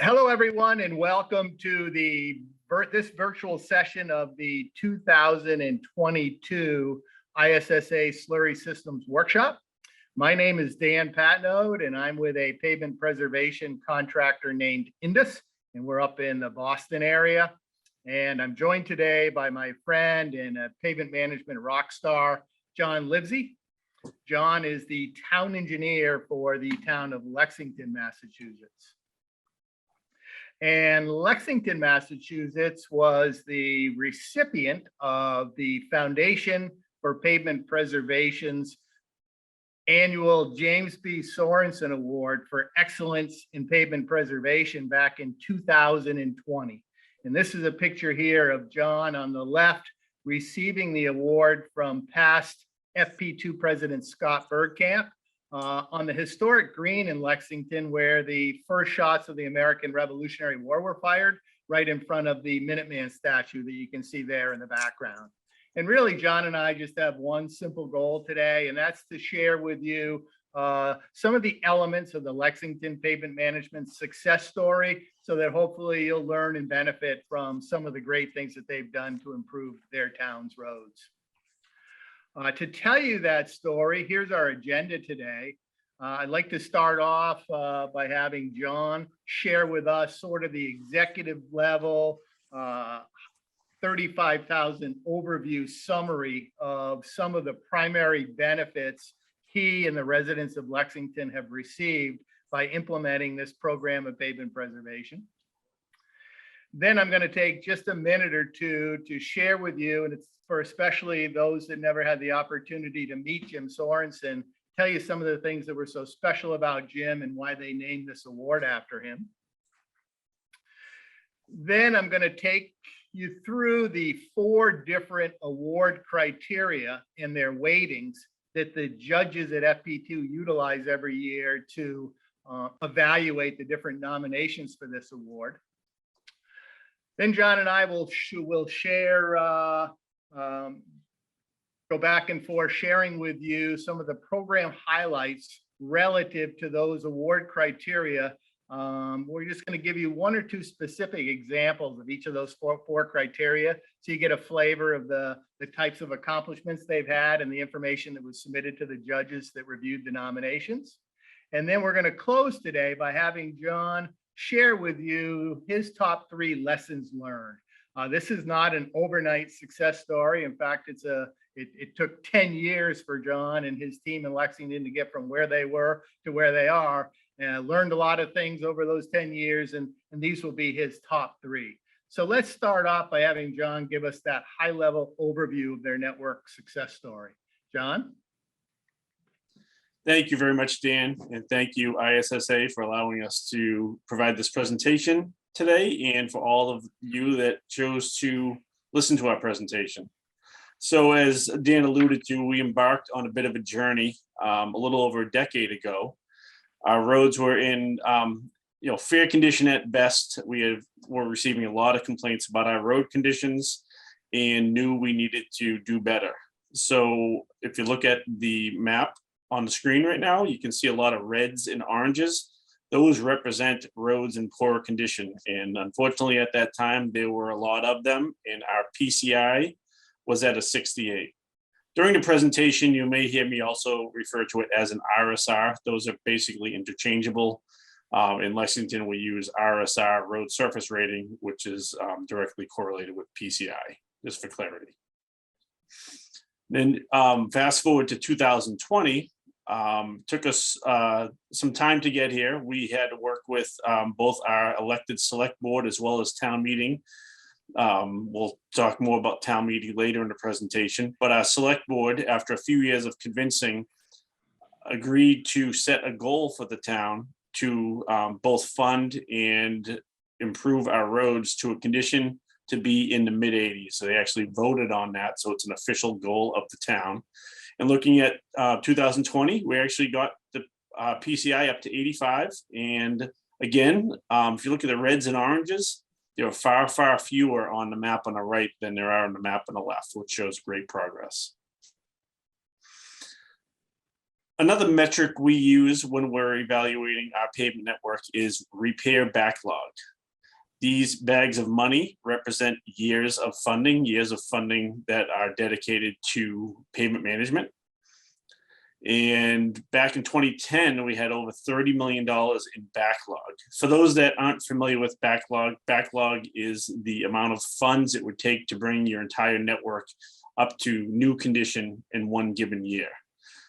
Hello, everyone, and welcome to this virtual session of the 2022 ISSA Slurry Systems Workshop. My name is Dan Patenaude, and I'm with a pavement preservation contractor named Indus, and we're up in the Boston area. And I'm joined today by my friend and a pavement management rock star, John Livsey. John is the town engineer for the town of Lexington, Massachusetts. And Lexington, Massachusetts was the recipient of the Foundation for Pavement Preservation's annual James B. Sorenson Award for Excellence in Pavement Preservation back in 2020. And this is a picture here of John on the left receiving the award from past FP2 President Scott Bergkamp. On the historic green in Lexington, where the first shots of the American Revolutionary War were fired, right in front of the Minuteman statue that you can see there in the background. And really, John and I just have one simple goal today, and that's to share with you some of the elements of the Lexington pavement management success story, so that hopefully you'll learn and benefit from some of the great things that they've done to improve their town's roads. To tell you that story, here's our agenda today. I'd like to start off by having John share with us sort of the executive level 35,000 overview summary of some of the primary benefits he and the residents of Lexington have received by implementing this program of pavement preservation. Then I'm going to take just a minute or two to share with you, and it's for especially those that never had the opportunity to meet Jim Sorenson, tell you some of the things that were so special about Jim and why they named this award after him. Then I'm going to take you through the 4 different award criteria and their weightings that the judges at FP2 utilize every year to evaluate the different nominations for this award. Then John and I will share, go back and forth, sharing with you some of the program highlights relative to those award criteria. We're just going to give you 1 or 2 specific examples of each of those four criteria, so you get a flavor of the types of accomplishments they've had and the information that was submitted to the judges that reviewed the nominations. And then we're going to close today by having John share with you his top 3 lessons learned. This is not an overnight success story. In fact, it took 10 years for John and his team in Lexington to get from where they were to where they are. And learned a lot of things over those 10 years, and these will be his top 3. So let's start off by having John give us that high-level overview of their network success story. John? Thank you very much, Dan, and thank you, ISSA, for allowing us to provide this presentation today, and for all of you that chose to listen to our presentation. So as Dan alluded to, we embarked on a bit of a journey a little over a decade ago. Our roads were in fair condition at best. We were receiving a lot of complaints about our road conditions and knew we needed to do better. So if you look at the map on the screen right now, you can see a lot of reds and oranges. Those represent roads in poor condition. And unfortunately, at that time, there were a lot of them, and our PCI was at a 68. During the presentation, you may hear me also refer to it as an RSR. Those are basically interchangeable. In Lexington, we use RSR, road surface rating, which is directly correlated with PCI, just for clarity. Then fast forward to 2020, took us some time to get here. We had to work with both our elected select board as well as town meeting. We'll talk more about town meeting later in the presentation, but our select board, after a few years of convincing, agreed to set a goal for the town to both fund and improve our roads to a condition to be in the mid 80s. So they actually voted on that. So it's an official goal of the town. And looking at 2020, we actually got the PCI up to 85. And again, if you look at the reds and oranges, there are far, far fewer on the map on the right than there are on the map on the left, which shows great progress. Another metric we use when we're evaluating our pavement network is repair backlog. These bags of money represent years of funding that are dedicated to pavement management. And back in 2010, we had over $30 million in backlog. For those that aren't familiar with backlog, backlog is the amount of funds it would take to bring your entire network up to new condition in one given year.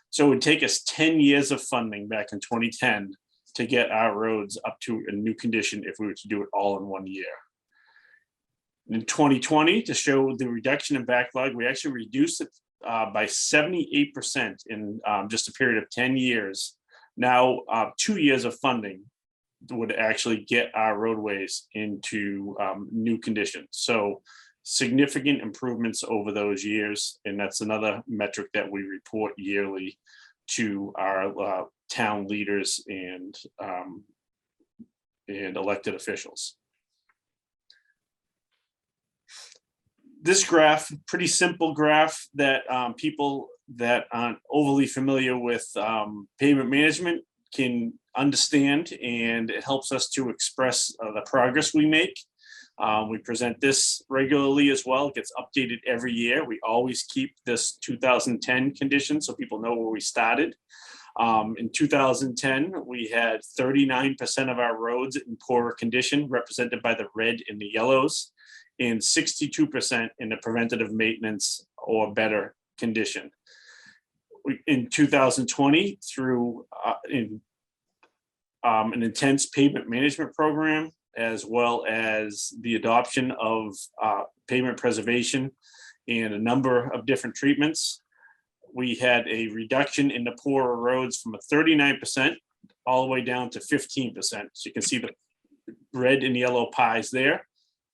So it would take us 10 years of funding back in 2010 to get our roads up to a new condition if we were to do it all in 1 year. In 2020, to show the reduction in backlog, we actually reduced it by 78% in just a period of 10 years. Now, 2 years of funding would actually get our roadways into new condition. So significant improvements over those years. And that's another metric that we report yearly to our town leaders and elected officials. This graph, pretty simple graph that people that aren't overly familiar with pavement management can understand, and it helps us to express the progress we make. We present this regularly as well. It gets updated every year. We always keep this 2010 condition so people know where we started. In 2010, we had 39% of our roads in poorer condition, represented by the red and the yellows, and 62% in the preventative maintenance or better condition. In 2020, through an intense pavement management program, as well as the adoption of pavement preservation and a number of different treatments, we had a reduction in the poorer roads from a 39% all the way down to 15%. So you can see the red and yellow pies there.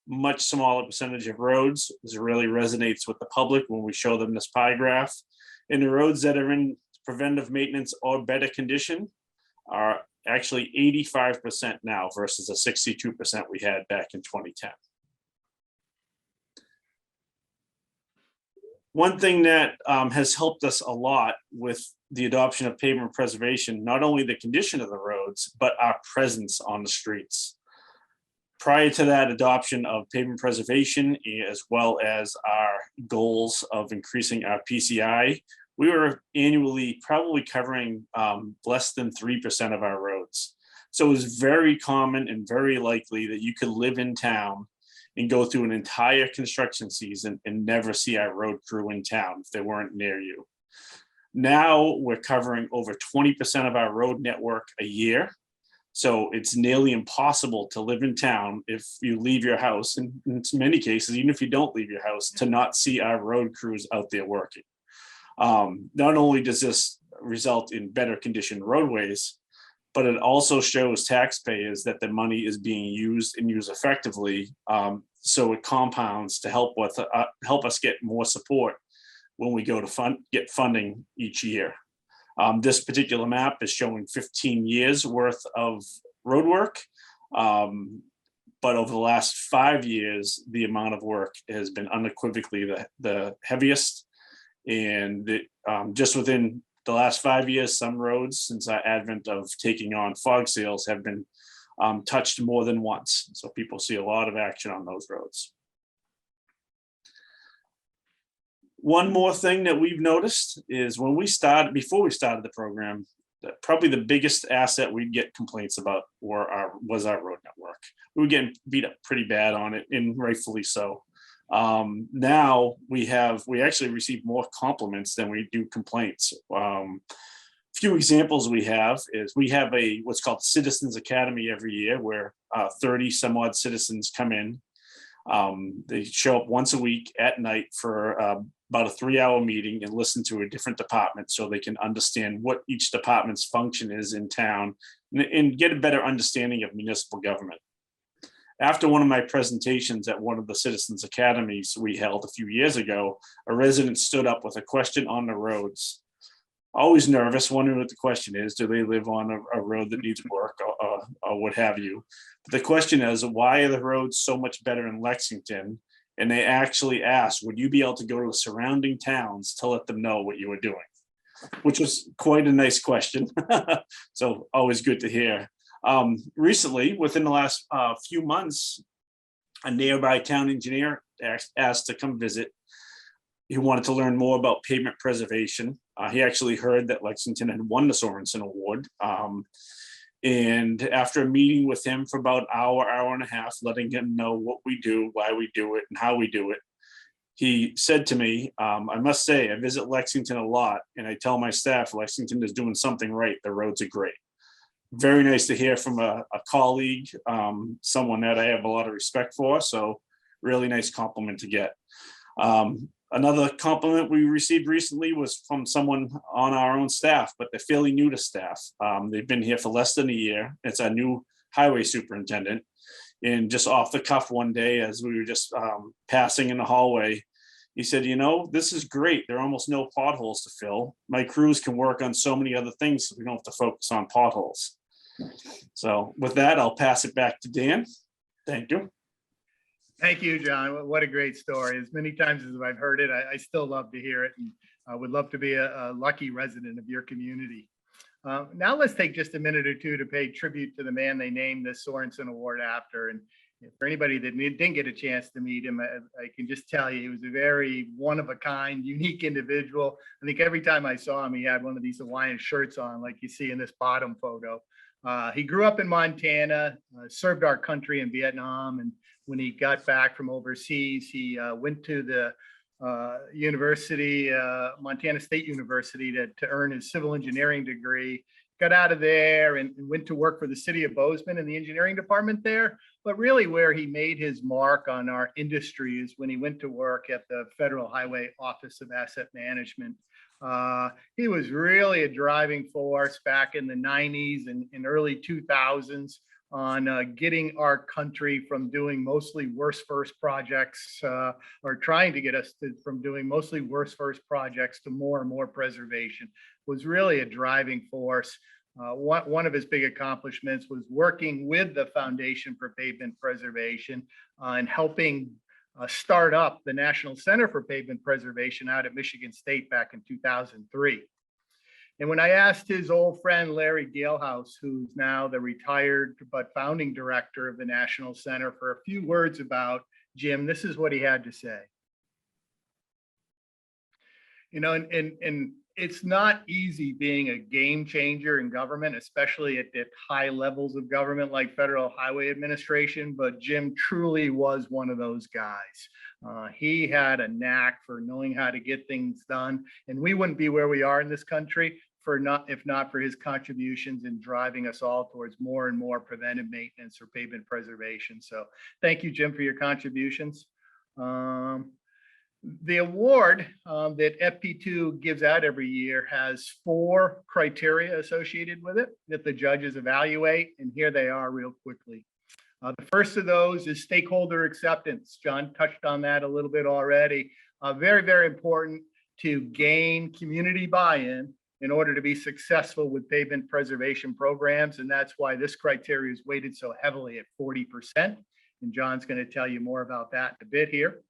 Much smaller percentage of roads. This really resonates with the public when we show them this pie graph. And the roads that are in preventive maintenance or better condition are actually 85% now versus the 62% we had back in 2010. One thing that has helped us a lot with the adoption of pavement preservation, not only the condition of the roads, but our presence on the streets. Prior to that adoption of pavement preservation, as well as our goals of increasing our PCI, we were annually probably covering less than 3% of our roads. So it was very common and very likely that you could live in town and go through an entire construction season and never see our road crew in town if they weren't near you. Now we're covering over 20% of our road network a year. So it's nearly impossible to live in town if you leave your house, and in many cases, even if you don't leave your house, to not see our road crews out there working. Not only does this result in better conditioned roadways, but it also shows taxpayers that the money is being used and used effectively. So it compounds to help us get more support when we go to get funding each year. This particular map is showing 15 years worth of road work. But over the last 5 years, the amount of work has been unequivocally the heaviest. And just within the last 5 years, some roads, since our advent of taking on fog sales, have been touched more than once. So people see a lot of action on those roads. One more thing that we've noticed is before we started the program, probably the biggest asset we'd get complaints about was our road network. We were getting beat up pretty bad on it, and rightfully so. Now we actually receive more compliments than we do complaints. Few examples we have is we have what's called Citizens Academy every year, where 30 some odd citizens come in. They show up once a week at night for about a 3-hour meeting and listen to a different department so they can understand what each department's function is in town and get a better understanding of municipal government. After one of my presentations at one of the Citizens Academies we held a few years ago, a resident stood up with a question on the roads. Always nervous, wondering what the question is. Do they live on a road that needs work or what have you? But the question is, why are the roads so much better in Lexington? And they actually asked, would you be able to go to the surrounding towns to let them know what you were doing? which was quite a nice question. So always good to hear. Recently, within the last few months, a nearby town engineer asked to come visit. He wanted to learn more about pavement preservation. He actually heard that Lexington had won the Sorenson Award. And after a meeting with him for about an hour and a half, letting him know what we do, why we do it, and how we do it, he said to me, I must say, I visit Lexington a lot, and I tell my staff Lexington is doing something right. The roads are great. Very nice to hear from a colleague, someone that I have a lot of respect for. So really nice compliment to get. Another compliment we received recently was from someone on our own staff, but they're fairly new to staff. They've been here for less than a year. It's our new highway superintendent. And just off the cuff one day, as we were just passing in the hallway, he said, you know, this is great. There are almost no potholes to fill. My crews can work on so many other things, so we don't have to focus on potholes. So with that, I'll pass it back to Dan. Thank you. Thank you, John. What a great story. As many times as I've heard it, I still love to hear it, and I would love to be a lucky resident of your community. Now let's take just a minute or two to pay tribute to the man they named the Sorenson Award after. And for anybody that didn't get a chance to meet him, I can just tell you he was a very one-of-a-kind, unique individual. I think every time I saw him, he had one of these Hawaiian shirts on, like you see in this bottom photo. He grew up in Montana, served our country in Vietnam, and when he got back from overseas, he went to the university, Montana State University, to earn his civil engineering degree. Got out of there and went to work for the city of Bozeman in the engineering department there. But really where he made his mark on our industry is when he went to work at the Federal Highway Office of Asset Management. He was really a driving force back in the 90s and early 2000s on getting our country from doing mostly worst first projects, or trying to get us from doing mostly worst first projects to more and more preservation. Was really a driving force. One of his big accomplishments was working with the Foundation for Pavement Preservation and helping start up the National Center for Pavement Preservation out at Michigan State back in 2003. And when I asked his old friend, Larry Galehouse, who's now the retired but founding director of the National Center, for a few words about Jim, this is what he had to say. You know, and it's not easy being a game changer in government, especially at high levels of government like Federal Highway Administration, but Jim truly was one of those guys. He had a knack for knowing how to get things done, and we wouldn't be where we are in this country if not for his contributions in driving us all towards more and more preventive maintenance or pavement preservation. So thank you, Jim, for your contributions. The award that FP2 gives out every year has 4 criteria associated with it that the judges evaluate, and here they are real quickly. The first of those is stakeholder acceptance. John touched on that a little bit already. Very, very important to gain community buy-in in order to be successful with pavement preservation programs, and that's why this criteria is weighted so heavily at 40%. And John's going to tell you more about that in a bit here.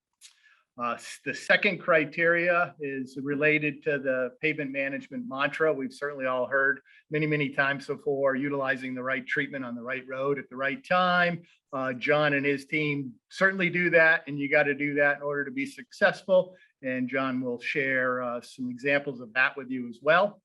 The second criteria is related to the pavement management mantra. We've certainly all heard many, many times before, utilizing the right treatment on the right road at the right time. John and his team certainly do that, and you got to do that in order to be successful. And John will share some examples of that with you as well.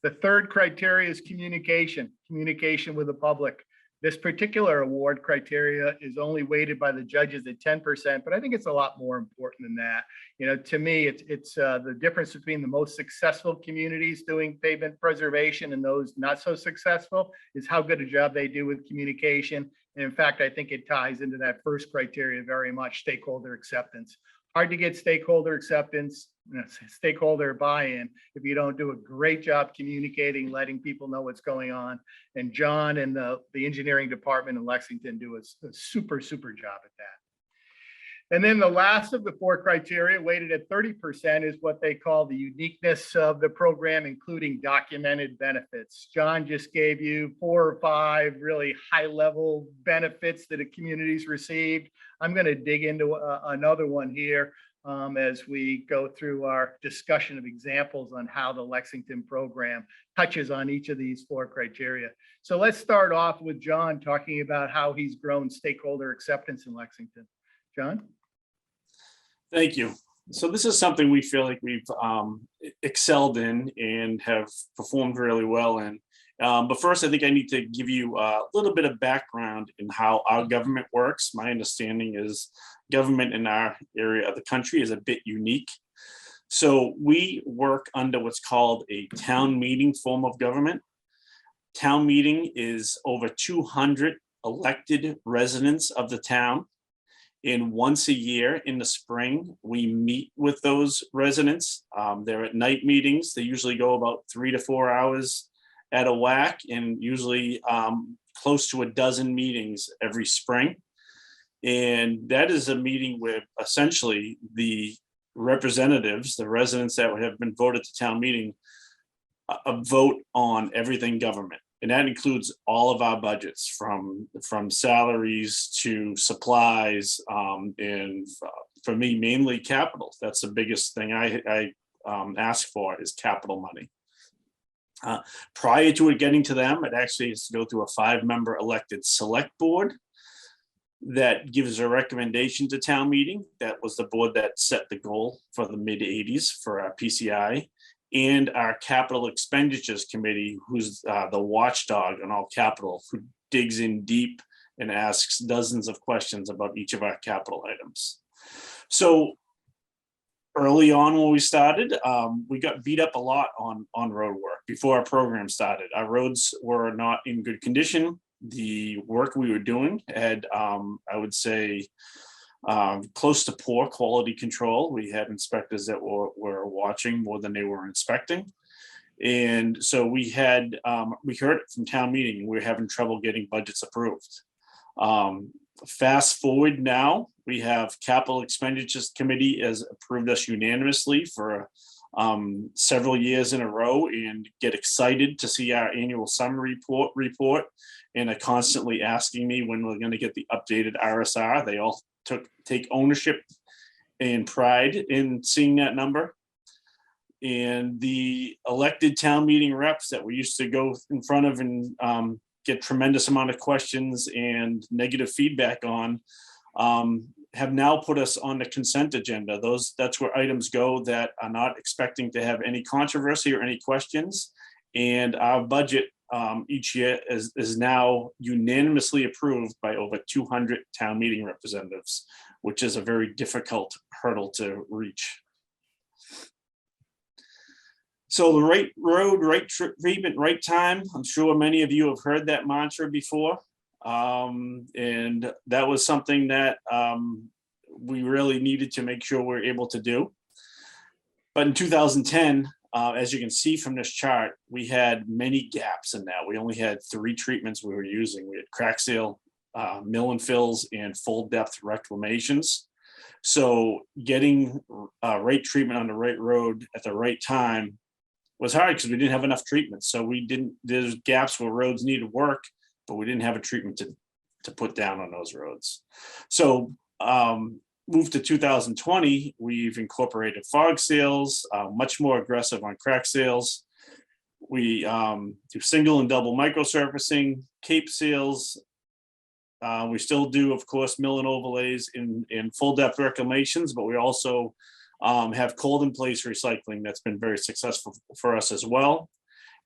The third criteria is communication with the public. This particular award criteria is only weighted by the judges at 10%, but I think it's a lot more important than that. You know, to me, it's the difference between the most successful communities doing pavement preservation and those not so successful is how good a job they do with communication. And in fact, I think it ties into that first criteria very much, stakeholder acceptance. Hard to get stakeholder acceptance, stakeholder buy-in if you don't do a great job communicating, letting people know what's going on. And John and the engineering department in Lexington do a super, super job at that. And then the last of the 4 criteria, weighted at 30%, is what they call the uniqueness of the program, including documented benefits. John just gave you 4 or 5 really high-level benefits that a community's received. I'm going to dig into another one here. as we go through our discussion of examples on how the Lexington program touches on each of these 4 criteria. So let's start off with John talking about how he's grown stakeholder acceptance in Lexington. John? Thank you. So this is something we feel like we've excelled in and have performed really well in. But first, I think I need to give you a little bit of background in how our government works. My understanding is government in our area of the country is a bit unique. So we work under what's called a town meeting form of government. Town meeting is over 200 elected residents of the town. And once a year in the spring, we meet with those residents. They're at night meetings. They usually go about 3 to 4 hours at a whack, and usually close to a dozen meetings every spring. And that is a meeting where essentially the representatives, the residents that have been voted to town meeting, vote on everything government. And that includes all of our budgets from salaries to supplies, and for me, mainly capital. That's the biggest thing I ask for is capital money. Prior to it getting to them, it actually has to go through a 5-member elected select board that gives a recommendation to town meeting. That was the board that set the goal for the mid-80s for our PCI, and our capital expenditures committee, who's the watchdog on all capital, who digs in deep and asks dozens of questions about each of our capital items. So early on when we started, we got beat up a lot on road work before our program started. Our roads were not in good condition. The work we were doing had, I would say, close to poor quality control. We had inspectors that were watching more than they were inspecting. And so we heard it from town meeting, we were having trouble getting budgets approved. Fast forward now, we have capital expenditures committee has approved us unanimously for several years in a row, and get excited to see our annual summary report, and are constantly asking me when we're going to get the updated RSR. They all take ownership and pride in seeing that number. And the elected town meeting reps that we used to go in front of and get tremendous amount of questions and negative feedback on, have now put us on the consent agenda. That's where items go that are not expecting to have any controversy or any questions. And our budget each year is now unanimously approved by over 200 town meeting representatives, which is a very difficult hurdle to reach. So the right road, right treatment, right time. I'm sure many of you have heard that mantra before. And that was something that we really needed to make sure we're able to do. But in 2010, as you can see from this chart, we had many gaps in that. We only had 3 treatments we were using. We had crack seal, mill and fills, and full depth reclamations. So getting right treatment on the right road at the right time was hard because we didn't have enough treatment. So there's gaps where roads needed work, but we didn't have a treatment to put down on those roads. So moved to 2020, we've incorporated fog seals, much more aggressive on crack seals. We do single and double microsurfacing, cape seals. We still do, of course, mill and overlays in full depth reclamations, but we also have cold in place recycling that's been very successful for us as well.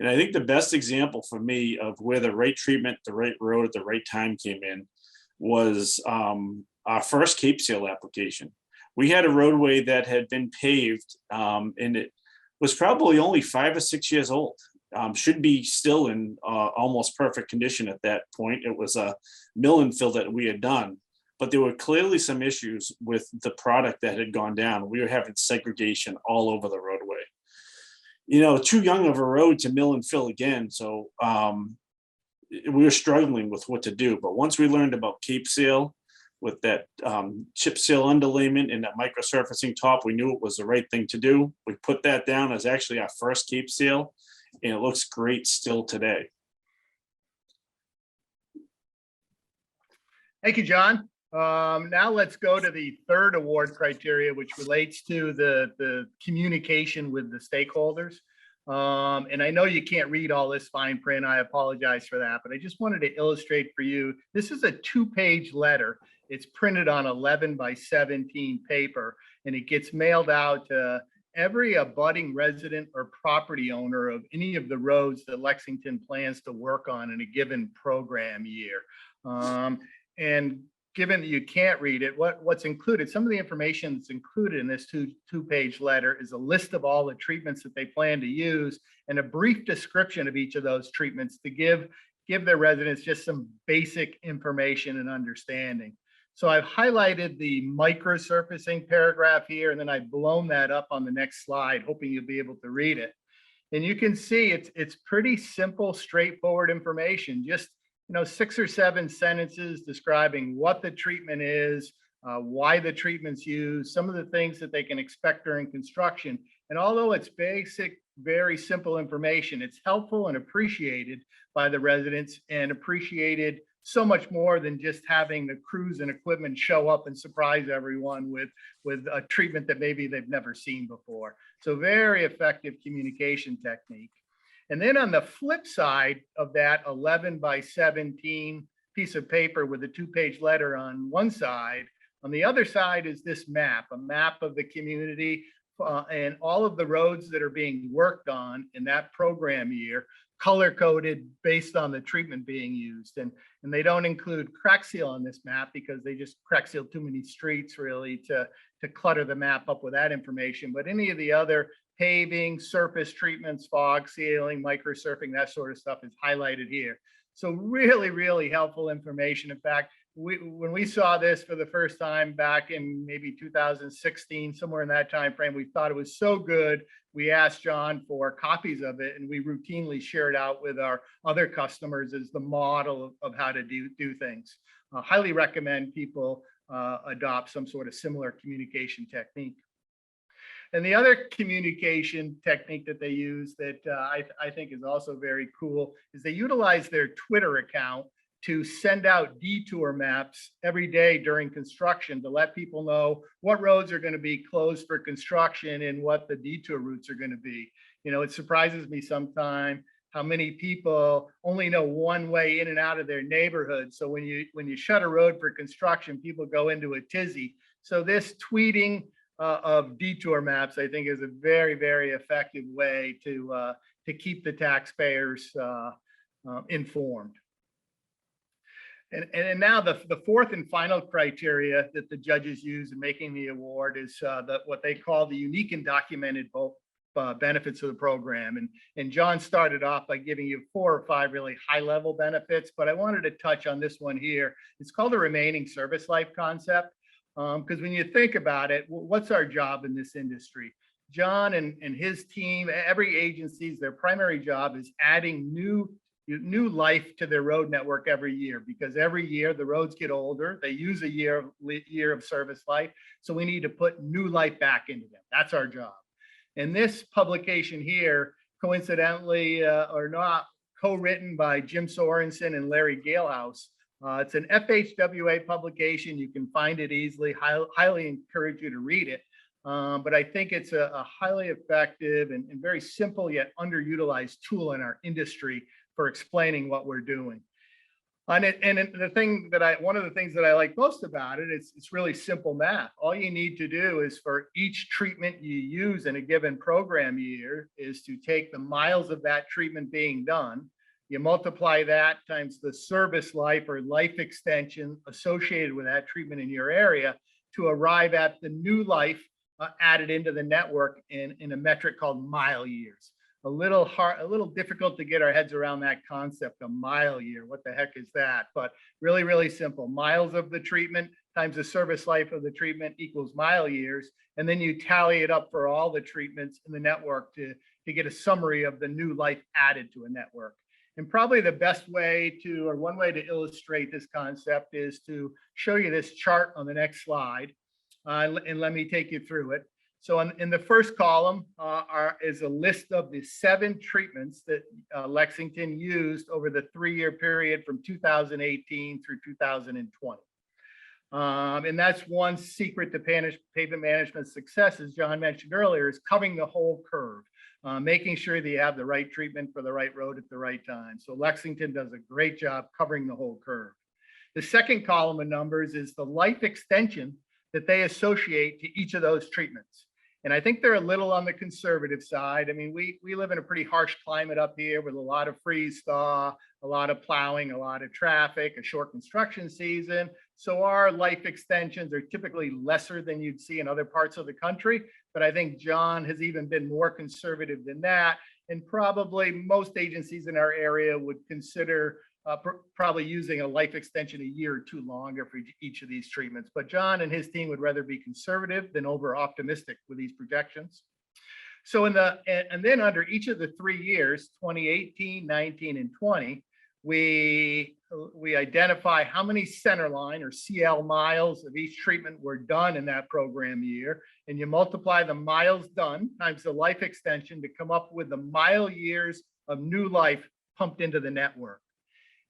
And I think the best example for me of where the right treatment, the right road at the right time came in was our first cape seal application. We had a roadway that had been paved, and it was probably only 5 or 6 years old. Should be still in almost perfect condition at that point. It was a mill and fill that we had done, but there were clearly some issues with the product that had gone down. We were having segregation all over the roadway. You know, too young of a road to mill and fill again. So we were struggling with what to do. But once we learned about cape seal with that chip seal underlayment and that microsurfacing top, we knew it was the right thing to do. We put that down as actually our first cape seal, and it looks great still today. Thank you, John. Now let's go to the third award criteria, which relates to the communication with the stakeholders. And I know you can't read all this fine print. I apologize for that, but I just wanted to illustrate for you. This is a 2-page letter. It's printed on 11 by 17 paper, and it gets mailed out to every abutting resident or property owner of any of the roads that Lexington plans to work on in a given program year. And given that you can't read it, what's included, some of the information that's included in this two-page letter is a list of all the treatments that they plan to use and a brief description of each of those treatments to give their residents just some basic information and understanding. So I've highlighted the microsurfacing paragraph here, and then I've blown that up on the next slide, hoping you'll be able to read it. And you can see it's pretty simple, straightforward information, just 6 or 7 sentences describing what the treatment is, why the treatment's used, some of the things that they can expect during construction. And although it's basic, very simple information, it's helpful and appreciated by the residents, and appreciated so much more than just having the crews and equipment show up and surprise everyone with a treatment that maybe they've never seen before. So very effective communication technique. And then on the flip side of that 11 by 17 piece of paper with a 2-page letter on one side, on the other side is this map, a map of the community and all of the roads that are being worked on in that program year, color coded based on the treatment being used. And they don't include crack seal on this map because they just crack seal too many streets really to clutter the map up with that information. But any of the other paving, surface treatments, fog sealing, microsurfing, that sort of stuff is highlighted here. So really, really helpful information. In fact, when we saw this for the first time back in maybe 2016, somewhere in that time frame, we thought it was so good. We asked John for copies of it, and we routinely share it out with our other customers as the model of how to do things. Highly recommend people adopt some sort of similar communication technique. And the other communication technique that they use that I think is also very cool is they utilize their Twitter account to send out detour maps every day during construction to let people know what roads are going to be closed for construction and what the detour routes are going to be. It surprises me sometimes how many people only know one way in and out of their neighborhood. So when you shut a road for construction, people go into a tizzy. So this tweeting of detour maps, I think, is a very, very effective way to keep the taxpayers informed. And now the fourth and final criteria that the judges use in making the award is what they call the unique and documented benefits of the program. And John started off by giving you 4 or 5 really high-level benefits, but I wanted to touch on this one here. It's called the remaining service life concept. Because when you think about it, what's our job in this industry? John and his team, every agency's, their primary job is adding new life to their road network every year, because every year the roads get older. They use a year of service life. So we need to put new life back into them. That's our job. And this publication here, coincidentally or not, co-written by Jim Sorenson and Larry Galehouse. It's an FHWA publication. You can find it easily. Highly encourage you to read it. But I think it's a highly effective and very simple yet underutilized tool in our industry for explaining what we're doing. And one of the things that I like most about it is it's really simple math. All you need to do is for each treatment you use in a given program year is to take the miles of that treatment being done. You multiply that times the service life or life extension associated with that treatment in your area to arrive at the new life added into the network in a metric called mile years. A little difficult to get our heads around that concept, a mile year. What the heck is that? But really, really simple. Miles of the treatment times the service life of the treatment equals mile years. And then you tally it up for all the treatments in the network to get a summary of the new life added to a network. And probably the best way or one way to illustrate this concept is to show you this chart on the next slide. And let me take you through it. So in the first column is a list of the 7 treatments that Lexington used over the 3-year period from 2018 through 2020. And that's one secret to pavement management success, as John mentioned earlier, is covering the whole curve, making sure that you have the right treatment for the right road at the right time. So Lexington does a great job covering the whole curve. The second column of numbers is the life extension that they associate to each of those treatments. And I think they're a little on the conservative side. I mean, we live in a pretty harsh climate up here with a lot of freeze thaw, a lot of plowing, a lot of traffic, a short construction season. So our life extensions are typically lesser than you'd see in other parts of the country. But I think John has even been more conservative than that. And probably most agencies in our area would consider probably using a life extension a year or two longer for each of these treatments. But John and his team would rather be conservative than over optimistic with these projections. So and then under each of the 3 years, 2018, 19, and 20, we identify how many centerline or CL miles of each treatment were done in that program year. And you multiply the miles done times the life extension to come up with the mile years of new life pumped into the network.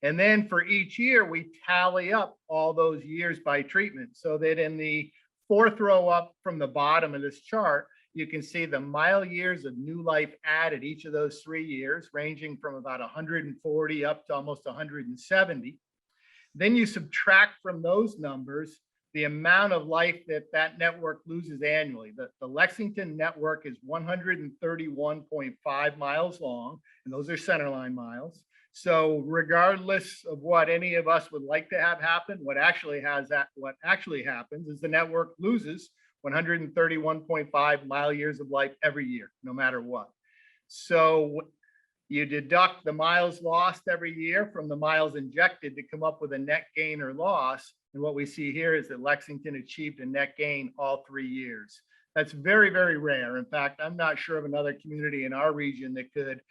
And then for each year, we tally up all those years by treatment, so that in the fourth row up from the bottom of this chart, you can see the mile years of new life added each of those 3 years, ranging from about 140 up to almost 170. Then you subtract from those numbers the amount of life that network loses annually. The Lexington network is 131.5 miles long, and those are centerline miles. So regardless of what any of us would like to have happen, what actually happens is the network loses 131.5 mile years of life every year, no matter what. So you deduct the miles lost every year from the miles injected to come up with a net gain or loss. And what we see here is that Lexington achieved a net gain all 3 years. That's very, very rare. In fact, I'm not sure of another community in our region that could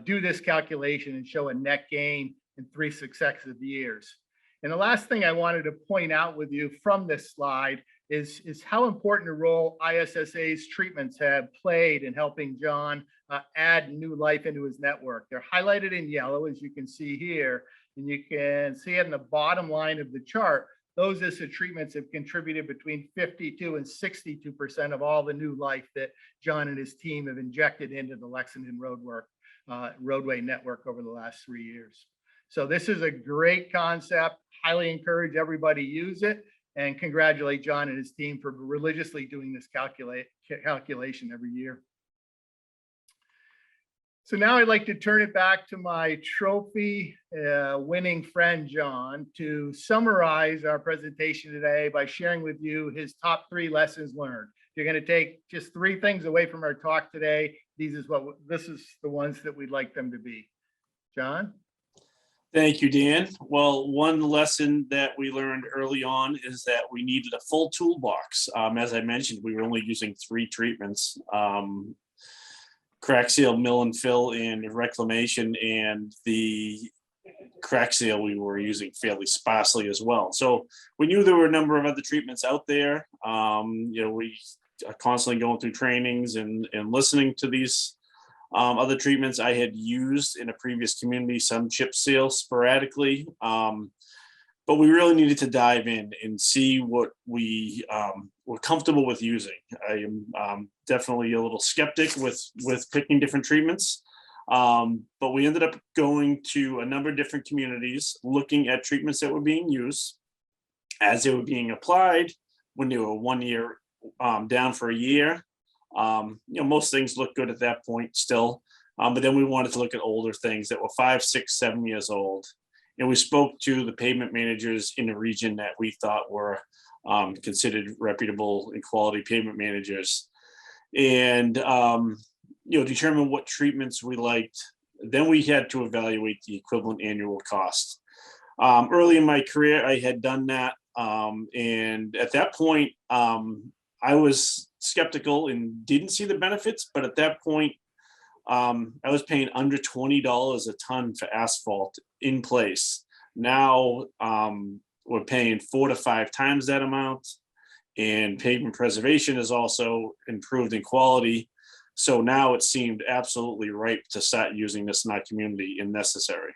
do this calculation and show a net gain in 3 successive years. And the last thing I wanted to point out with you from this slide is how important a role ISSA's treatments have played in helping John add new life into his network. They're highlighted in yellow, as you can see here, and you can see it in the bottom line of the chart. Those ISSA treatments have contributed between 52 and 62% of all the new life that John and his team have injected into the Lexington roadway network over the last 3 years. So this is a great concept. Highly encourage everybody to use it, and congratulate John and his team for religiously doing this calculation every year. So now I'd like to turn it back to my trophy winning friend, John, to summarize our presentation today by sharing with you his top 3 lessons learned. You're going to take just 3 things away from our talk today. This is the ones that we'd like them to be. John? Thank you, Dan. Well, one lesson that we learned early on is that we needed a full toolbox. As I mentioned, we were only using 3 treatments. Crack seal, mill and fill, and reclamation, and the crack seal we were using fairly sparsely as well. So we knew there were a number of other treatments out there. We are constantly going through trainings and listening to these other treatments. I had used in a previous community some chip seal sporadically, but we really needed to dive in and see what we were comfortable with using. I am definitely a little skeptic with picking different treatments, but we ended up going to a number of different communities, looking at treatments that were being used as they were being applied, when they were 1 year down for a year. Most things look good at that point still, but then we wanted to look at older things that were 5, 6, 7 years old. And we spoke to the pavement managers in the region that we thought were considered reputable and quality pavement managers, and determine what treatments we liked. Then we had to evaluate the equivalent annual cost. Early in my career, I had done that, and at that point, I was skeptical and didn't see the benefits. But at that point, I was paying under $20 a ton for asphalt in place. Now we're paying 4 to 5 times that amount, and pavement preservation is also improved in quality. So now it seemed absolutely ripe to start using this in our community and necessary.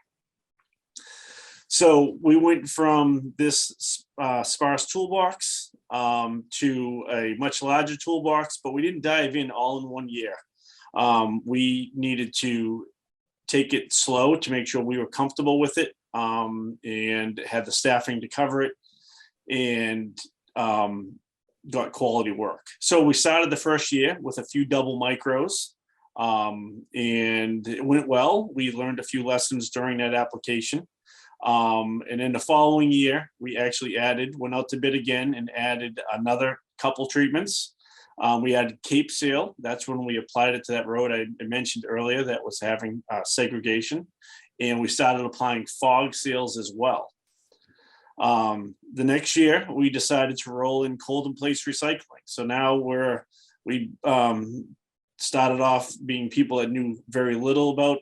So we went from this sparse toolbox to a much larger toolbox, but we didn't dive in all in 1 year. We needed to take it slow to make sure we were comfortable with it, and had the staffing to cover it, and got quality work. So we started the first year with a few double micros, and it went well. We learned a few lessons during that application. And then the following year, we actually went out to bid again and added another couple treatments. We added Cape Seal. That's when we applied it to that road I mentioned earlier that was having segregation. And we started applying fog seals as well. The next year, we decided to roll in cold in place recycling. So now we started off being people that knew very little about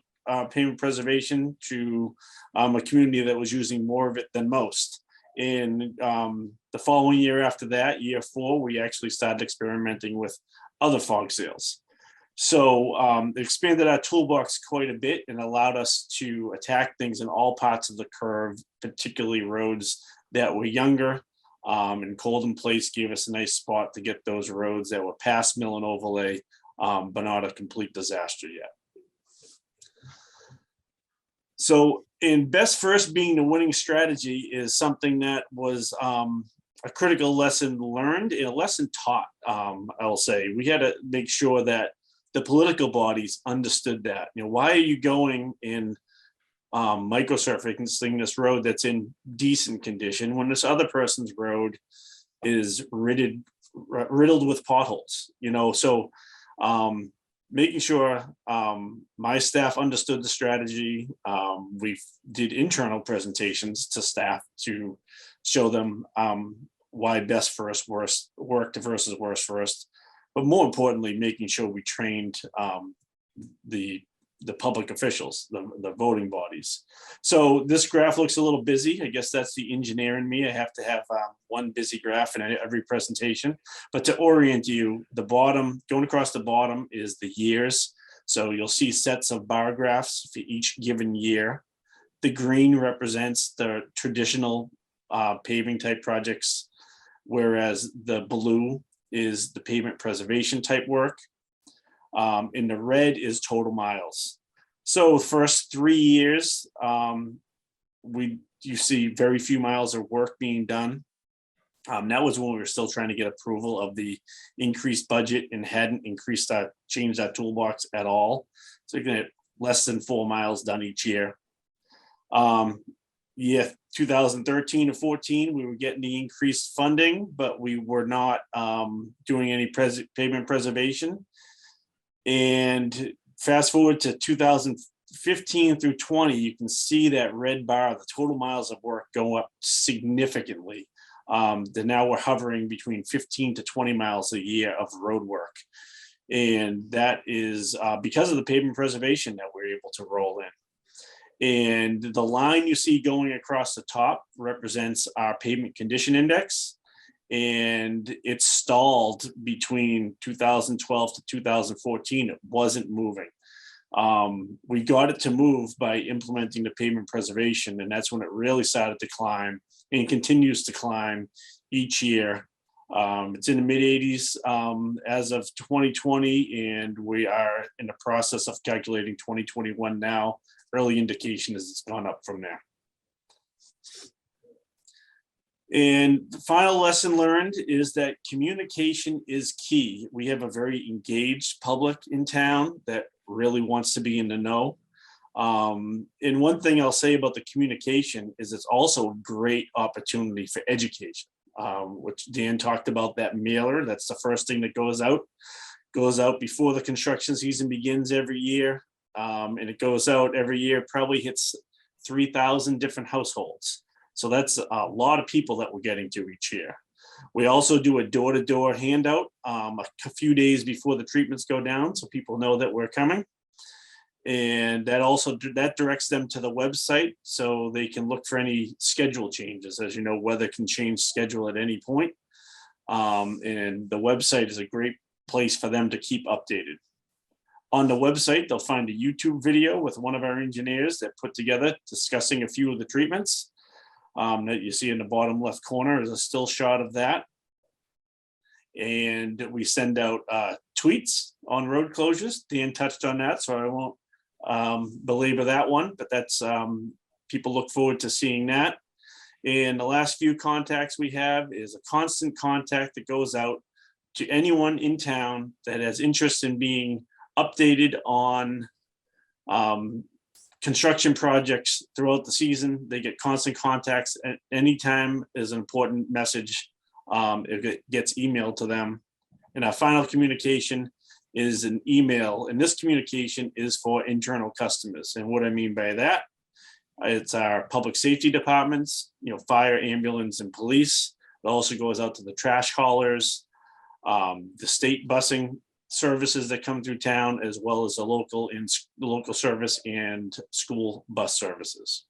pavement preservation to a community that was using more of it than most. And the following year after that, year 4, we actually started experimenting with other fog seals. So it expanded our toolbox quite a bit and allowed us to attack things in all parts of the curve, particularly roads that were younger. And cold in place gave us a nice spot to get those roads that were past mill and overlay, but not a complete disaster yet. So in best first being the winning strategy is something that was a critical lesson learned and a lesson taught. I'll say we had to make sure that the political bodies understood that. Why are you going in microsurfacing this road that's in decent condition when this other person's road is riddled with potholes? So making sure my staff understood the strategy. We did internal presentations to staff to show them why best first worked versus worst first. But more importantly, making sure we trained the public officials, the voting bodies. So this graph looks a little busy. I guess that's the engineer in me. I have to have one busy graph in every presentation. But to orient you, the bottom, going across the bottom is the years. So you'll see sets of bar graphs for each given year. The green represents the traditional paving type projects, whereas the blue is the pavement preservation type work. And the red is total miles. So first 3 years, you see very few miles of work being done. That was when we were still trying to get approval of the increased budget and hadn't changed our toolbox at all. So you're gonna get less than 4 miles done each year. 2013 to 14, we were getting the increased funding, but we were not doing any pavement preservation. And fast forward to 2015 through 20, you can see that red bar, the total miles of work go up significantly. Now we're hovering between 15 to 20 miles a year of road work. And that is because of the pavement preservation that we're able to roll in. And the line you see going across the top represents our pavement condition index. And it stalled between 2012 to 2014. It wasn't moving. We got it to move by implementing the pavement preservation, and that's when it really started to climb and continues to climb each year. It's in the mid 80s as of 2020, and we are in the process of calculating 2021 now. Early indication is it's gone up from there. And the final lesson learned is that communication is key. We have a very engaged public in town that really wants to be in the know. And one thing I'll say about the communication is it's also a great opportunity for education, which Dan talked about, that mailer. That's the first thing that goes out before the construction season begins every year. And it goes out every year, probably hits 3,000 different households. So that's a lot of people that we're getting to each year. We also do a door-to-door handout a few days before the treatments go down, so people know that we're coming. And that directs them to the website so they can look for any schedule changes. As you know, weather can change schedule at any point. And the website is a great place for them to keep updated. On the website, they'll find a YouTube video with one of our engineers that put together discussing a few of the treatments. that you see in the bottom left corner is a still shot of that. And we send out tweets on road closures. Dan touched on that, so I won't belabor that one, but that's people look forward to seeing that. And the last few contacts we have is a constant contact that goes out to anyone in town that has interest in being updated on construction projects throughout the season. They get constant contacts at any time is an important message. It gets emailed to them. And our final communication is an email. And this communication is for internal customers. And what I mean by that, it's our public safety departments, fire, ambulance, and police. It also goes out to the trash haulers, the state busing services that come through town, as well as the local service and school bus services.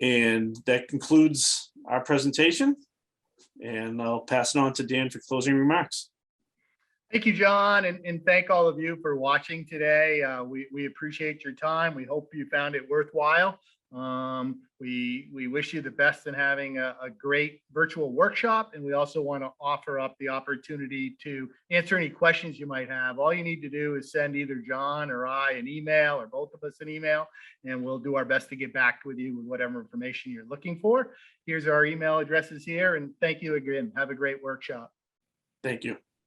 And that concludes our presentation. And I'll pass it on to Dan for closing remarks. Thank you, John, and thank all of you for watching today. We appreciate your time. We hope you found it worthwhile. We wish you the best in having a great virtual workshop, and we also want to offer up the opportunity to answer any questions you might have. All you need to do is send either John or I an email, or both of us an email, and we'll do our best to get back with you with whatever information you're looking for. Here's our email addresses here, and thank you again. Have a great workshop. Thank you.